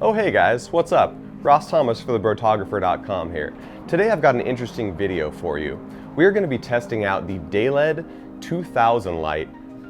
Oh hey guys, what's up? Ross Thomas for the Brotographer.com here. Today I've got an interesting video for you. We're going to be testing out the Dayled 2000 light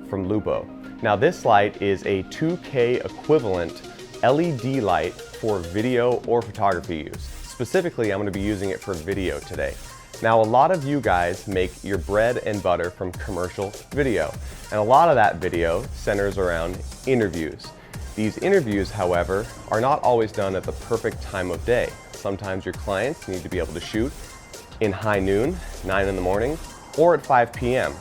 from Lupo. Now this light is a 2K equivalent LED light for video or photography use. Specifically, I'm going to be using it for video today. Now a lot of you guys make your bread and butter from commercial video, and a lot of that video centers around interviews. These interviews, however, are not always done at the perfect time of day. Sometimes your clients need to be able to shoot in high noon, 9 in the morning, or at 5 p.m.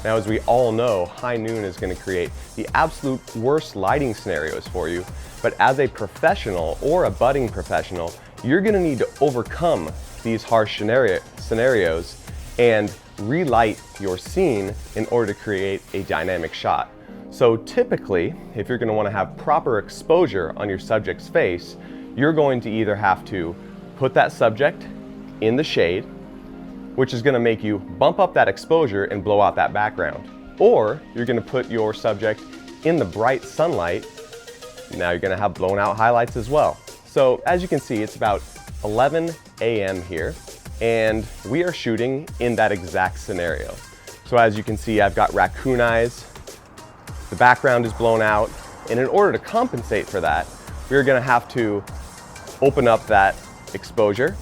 Now, as we all know, high noon is going to create the absolute worst lighting scenarios for you, but as a professional or a budding professional, you're going to need to overcome these harsh scenarios and relight your scene in order to create a dynamic shot. So typically, if you're going to want to have proper exposure on your subject's face, you're going to either have to put that subject in the shade, which is going to make you bump up that exposure and blow out that background. Or you're going to put your subject in the bright sunlight. Now you're going to have blown out highlights as well. So as you can see, it's about 11 a.m. here, and we are shooting in that exact scenario. So as you can see, I've got raccoon eyes. The background is blown out, and in order to compensate for that, we're going to have to open up that exposure.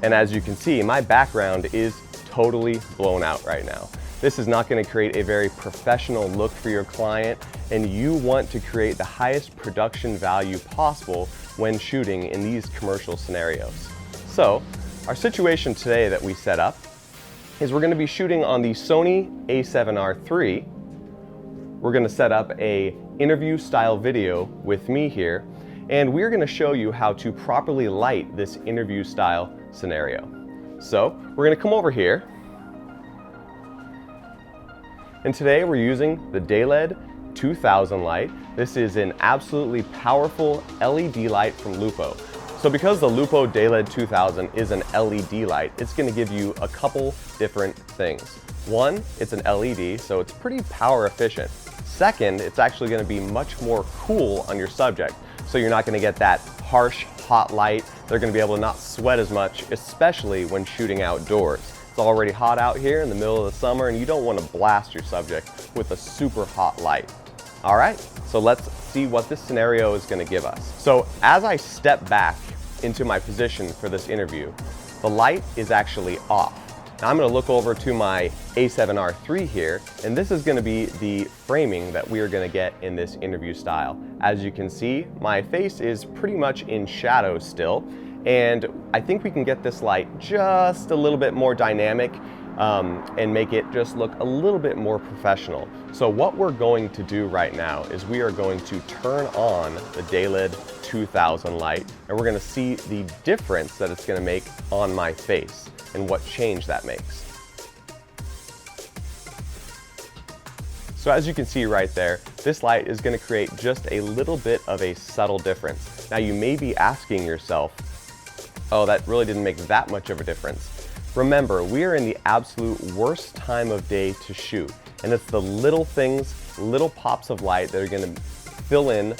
And as you can see, my background is totally blown out right now. This is not going to create a very professional look for your client, and you want to create the highest production value possible when shooting in these commercial scenarios. So, our situation today that we set up is we're going to be shooting on the Sony a7R III. We're going to set up a interview style video with me here, and we're going to show you how to properly light this interview style scenario. So we're going to come over here, and today we're using the Dayled 2000 light. This is an absolutely powerful LED light from Lupo. So because the Lupo Dayled 2000 is an LED light, it's going to give you a couple different things. One, it's an LED, so it's pretty power efficient. Second, it's actually going to be much more cool on your subject, so you're not going to get that harsh, hot light. They're going to be able to not sweat as much, especially when shooting outdoors. It's already hot out here in the middle of the summer, and you don't want to blast your subject with a super hot light. All right, so let's see what this scenario is going to give us. So as I step back into my position for this interview, the light is actually off. Now I'm going to look over to my a7R III here, and this is going to be the framing that we are going to get in this interview style. As you can see, my face is pretty much in shadow still, and I think we can get this light just a little bit more dynamic and make it just look a little bit more professional. So what we're going to do right now is we are going to turn on the Dayled 2000 light, and we're going to see the difference that it's going to make on my face and what change that makes. So as you can see right there, this light is going to create just a little bit of a subtle difference. Now you may be asking yourself, oh, that really didn't make that much of a difference. Remember, we are in the absolute worst time of day to shoot, and it's the little things, little pops of light that are going to fill in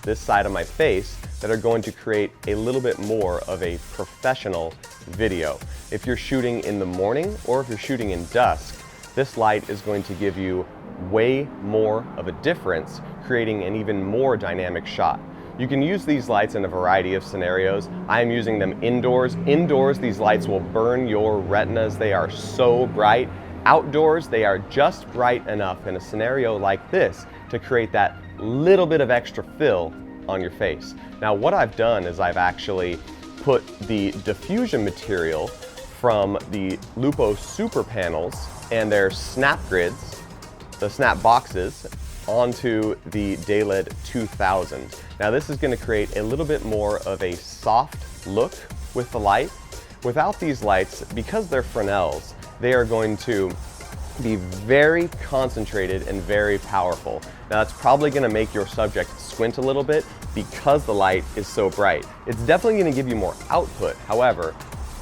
this side of my face that are going to create a little bit more of a professional video. If you're shooting in the morning or if you're shooting in dusk, this light is going to give you way more of a difference, creating an even more dynamic shot. You can use these lights in a variety of scenarios. I am using them indoors. Indoors, these lights will burn your retinas. They are so bright. Outdoors, they are just bright enough in a scenario like this to create that little bit of extra fill on your face. Now what I've done is I've actually put the diffusion material from the Lupo Super Panels and their snap grids, the snap boxes, onto the Dayled 2000. Now this is going to create a little bit more of a soft look with the light. Without these lights, because they're Fresnels, they are going to be very concentrated and very powerful. Now that's probably going to make your subject squint a little bit because the light is so bright. It's definitely going to give you more output. However,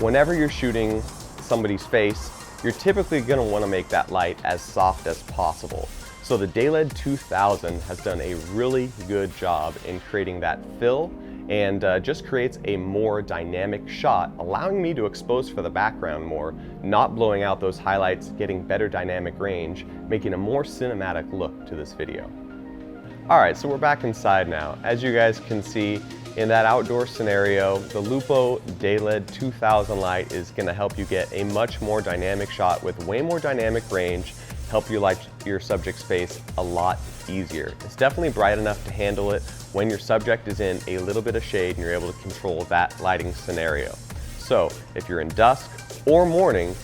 whenever you're shooting somebody's face, you're typically going to want to make that light as soft as possible. So the Dayled 2000 has done a really good job in creating that fill and just creates a more dynamic shot, allowing me to expose for the background more, not blowing out those highlights, getting better dynamic range, making a more cinematic look to this video. Alright, so we're back inside now. As you guys can see, in that outdoor scenario, the Lupo Dayled 2000 light is going to help you get a much more dynamic shot with way more dynamic range, help you light your subject's face a lot easier. It's definitely bright enough to handle it when your subject is in a little bit of shade and you're able to control that lighting scenario. So if you're in dusk or morning,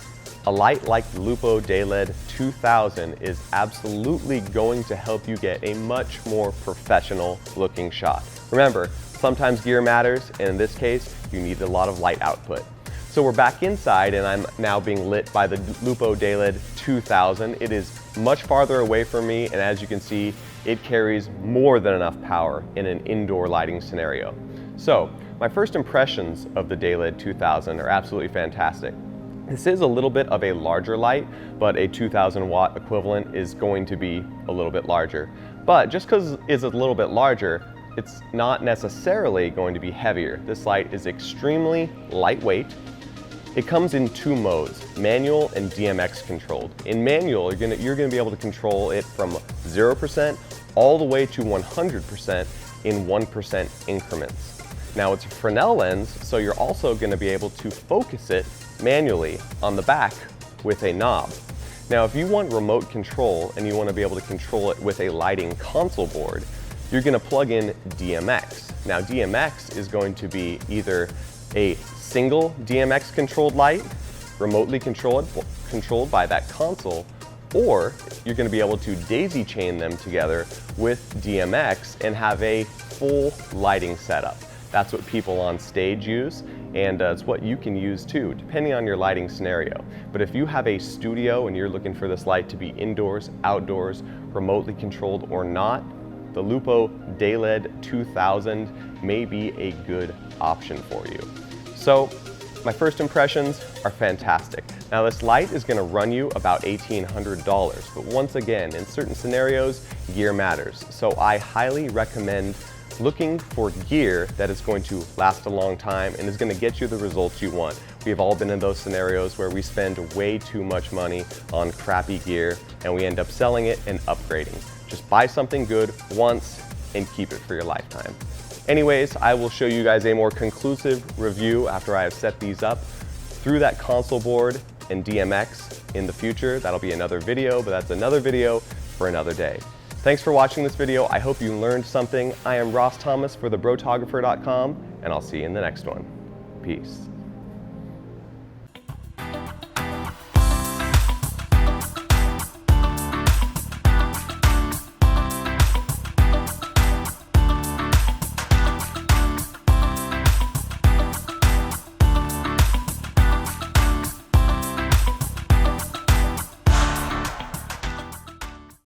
a light like the Lupo Dayled 2000 is absolutely going to help you get a much more professional looking shot. Remember, sometimes gear matters, and in this case, you need a lot of light output. So we're back inside and I'm now being lit by the Lupo Dayled 2000. It is much farther away from me, and as you can see, it carries more than enough power in an indoor lighting scenario. So my first impressions of the Dayled 2000 are absolutely fantastic. This is a little bit of a larger light, but a 2000 watt equivalent is going to be a little bit larger. But just because it's a little bit larger, it's not necessarily going to be heavier. This light is extremely lightweight. It comes in two modes, manual and DMX controlled. In manual, you're gonna be able to control it from 0% all the way to 100% in 1% increments. Now it's a Fresnel lens, so you're also gonna be able to focus it manually on the back with a knob. Now if you want remote control and you want to be able to control it with a lighting console board, you're going to plug in DMX. Now DMX is going to be either a single DMX controlled light, remotely controlled by that console, or you're going to be able to daisy chain them together with DMX and have a full lighting setup. That's what people on stage use, and it's what you can use too, depending on your lighting scenario. But if you have a studio and you're looking for this light to be indoors, outdoors, remotely controlled or not, the Lupo Dayled 2000 may be a good option for you. So my first impressions are fantastic. Now this light is going to run you about $1,800, but once again, in certain scenarios, gear matters. So I highly recommend looking for gear that is going to last a long time and is going to get you the results you want. We've all been in those scenarios where we spend way too much money on crappy gear and we end up selling it and upgrading. Just buy something good once and keep it for your lifetime. Anyways, I will show you guys a more conclusive review after I have set these up through that console board and DMX in the future. That'll be another video, but that's another video for another day. Thanks for watching this video. I hope you learned something. I am Ross Thomas for the Brotographer.com, and I'll see you in the next one. Peace.